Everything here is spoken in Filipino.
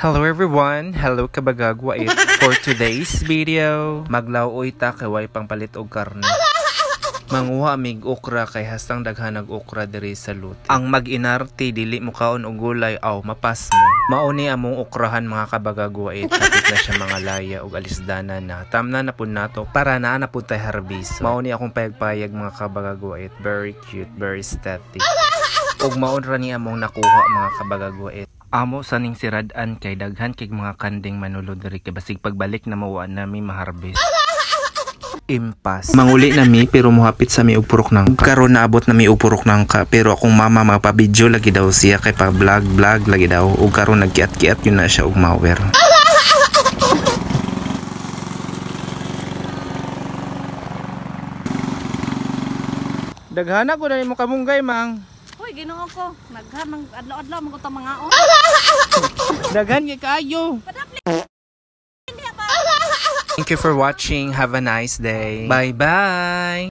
Hello everyone! Hello kabagagwa it. For today's video, maglaoy ta kay way pangpalit og karne. Manguha mig okra kay hastang daghanag okra diri sa luti. Ang mag-inarte dili mo kaon og gulay aw mapas mo. Mauni among okrahan mga kabagagwa it. Kapit na siya mga laya og alisdana na. Tamna na pud nato para naa na pud tay harbiso. Mauni akong payag-payag mga kabagagwa it. Very cute, very aesthetic. Og maon ra ni among nakuha mga kabagagwa it. Amo sa ning sirad-an kay daghan kay mga kanding manulod diri kay basig pagbalik na mawaan nami maharbis. Impas. Manguli nami pero mohapit sa mi og purok nangka. Karon naabot na mi og purok nangka pero akong mama magpa-video lagi daw siya kay pa vlog lagi daw ug karon nagkiat-kiat yun na siya og mower. Daghana ko na mo kamunggay mang. Uy, Ginoo ko. Naghamang adlaw-adlaw mga utang mga on. Daghan kay kaayo. Thank you for watching. Have a nice day. Bye-bye.